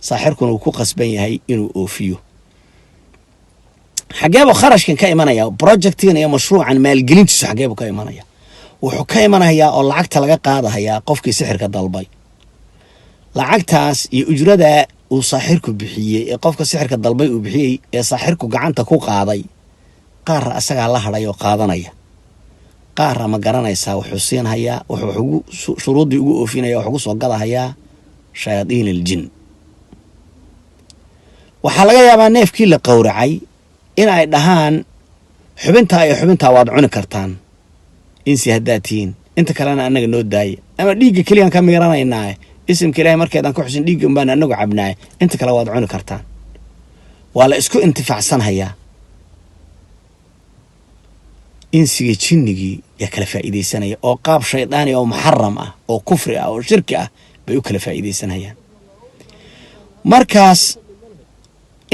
saaxirkuna uu ku qasban yahay inuu oofiyo. xageebo kharashkan ka imanaya projectigan iyo mashruucan maalgelintiisu xageebo ka imanaya wuxuu ka imanayaa oo lacagta laga qaadayaa qofkii sixirka dalbay. lacagtaas iyo ujrada uu saaxirku bixiyey ee qofka sixirka dalbay uu bixiyey ee saaxirku gacanta ku qaaday qaar asagaa la hadhay oo qaadanaya, qaar ma garanaysaa wuxuu siinhayaa wuxuu shuruudii ugu oofinaya wuxuu ku soo gadahayaa shayaadiin aljin. waxaa laga yaabaa neefkii la qowracay in ay dhahaan xubintaa iyo xubintaa waad cuni kartaan insi haddaad tihiin, inta kalena annaga noo daaya, ama dhiigga keliyaan ka miiranaynaa isimka ilaahay markeedaan ku xusin dhiigga unbaan annagu cabnaay, inta kale waad cuni kartaan. waa la isku intifaacsanhayaa. insiga jinnigii yaa kala faa'iidaysanaya oo qaab shaydaani oo muxaram ah oo kufri ah oo shirki ah bay u kala faa'iidaysanayaan. markaas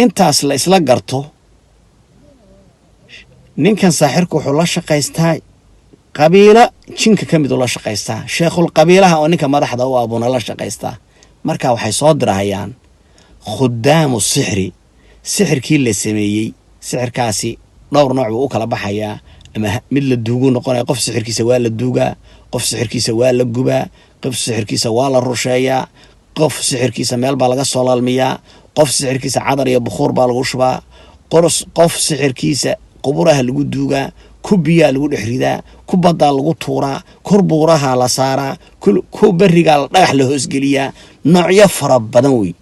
intaas la isla garto, ninkan saaxirku wuxuu la shaqaystaa qabiilo jinka ka mid uu la shaqaystaa, sheekhul qabiilaha oo ninka madaxda u abuuna la shaqaystaa. marka waxay soo dirahayaan khudaamu sixri, sixirkii la sameeyey. sixirkaasi dhowr nooc buu u kala baxayaa, ama mid la duugu noqonaya, qof sixirkiisa waa la duugaa, qof sixirkiisa waa la gubaa, qof sixirkiisa waa la rusheeyaa, qof sixirkiisa meel baa laga soo lalmiyaa, qof sixirkiisa cadar iyo bukhuur baa lagu shubaa, qof sixirkiisa quburaha lagu duugaa, ku biyaa lagu dhex ridaa, ku baddaa lagu tuuraa, kor buuraha la saaraa, ku berigaa la dhagax la hoosgeliyaa. noocyo fara badan wey.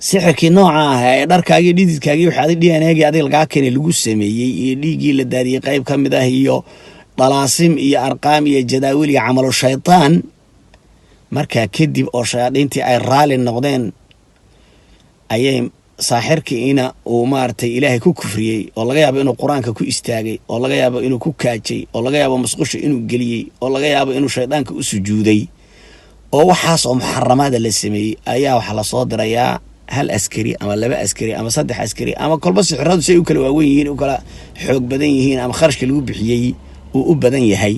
sixirkii nooca ah ee dharkaagii dhididkaagii waxaad dhianaagii adiga lagaa keenay lagu sameeyey iyo dhiiggii la daadiyey qayb ka mid ah iyo dalaasim iyo arqaam iyo jadaawil iyo camalu shaytaan. markaa kadib oo shayaadiintii ay raali noqdeen ayay saaxirkiina uu maaragtay ilaahay ku kufriyey, oo laga yaabo inuu qur-aanka ku istaagay, oo laga yaabo inuu ku kaajay, oo laga yaabo masqusha inuu geliyey, oo laga yaabo inuu shaydaanka u sujuuday, oo waxaas oo muxaramaada la sameeyey ayaa waxaa lasoo dirayaa hal askari ama 2 askari ama 3 askari ama kolba sixiradu say u kala waaweyn yihiin, u kala xoog badan yihiin, ama kharashka lagu bixiyey uu u badan yahay,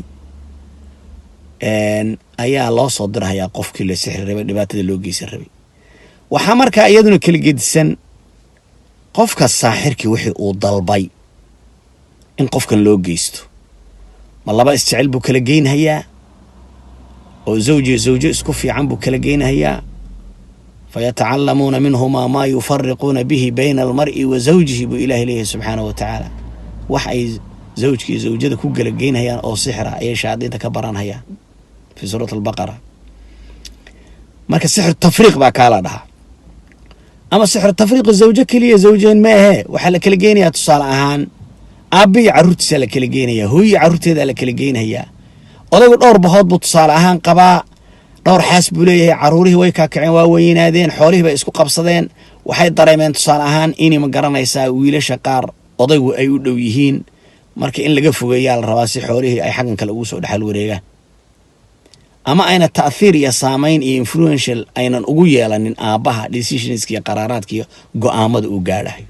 ayaa loo soo dirahayaa qofkii la sixir rabay, dhibaatada loo geysan rabay. waxaa markaa iyaduna kala gedisan qofka saaxirkii wixii uu dalbay in qofkan loo geysto. ma 2 isjecel buu kala geynhayaa oo zawji zawjo isku fiican buu kala geynhayaa, fayatacalamuuna minhumaa maa yufariquuna bihi bayna almar'i wa zawjihi buu ilaahi leeyahay subxaanahu wa tacaala. wax ay zawjkii zawjada ku kala geynhayaan oo sixira ayay shayaadiinta ka baranhayaan fi suurat albaqara. marka sixir tafriiq baa kaala dhahaa, ama sixir tafriiqu zawjo keliya zawjeen ma ahe, waxaa la kala geynayaa tusaale ahaan aabba iyo carruurtiisaa la kala geynayaa, hooyo iyo carruurteedaa la kala geynayaa. odaygu dhowr bahood buu tusaale ahaan qabaa, dhowr xaas buu leeyahay, carruurihii way kaakaceen, waa weynaadeen, xoolihii bay isku qabsadeen, waxay dareemeen tusaale ahaan inay ma garanaysaa wiilasha qaar odaygu ay u dhow yihiin, marka in laga fogeeyaa la rabaa si xoolihii ay xaggan kale ugu soo dhexal wareegaan, ama ayna ta'thiir iyo saamayn iyo influential aynan ugu yeelanin aabbaha decisionska iyo qaraaraadka iyo go'aamada uu gaadhayo.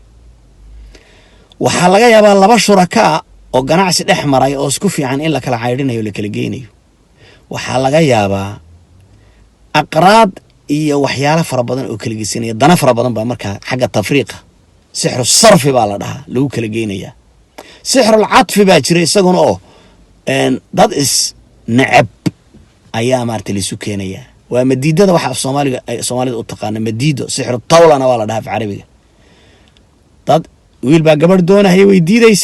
waxaa laga yaabaa 2 shurakaa oo ganacsi dhex maray oo isku fiican in la kala caydhinayo la kala geynayo. waxaa laga yaabaa aqraad iyo waxyaalo fara badan oo kala geysanaya, dana fara badan baa markaa xagga tafriiqa sixru sarfi baa la dhahaa lagu kala geynayaa. sixrul cadfi baa jira isaguna oo dad is nacab ayaa maartay lisu keenayaa. waa madiidada waxa Soomaalida u taqaana madiido, sixru tawlana waa la dhahaa af carabiga. dad wiil baa gabadh doonaya way diidaysa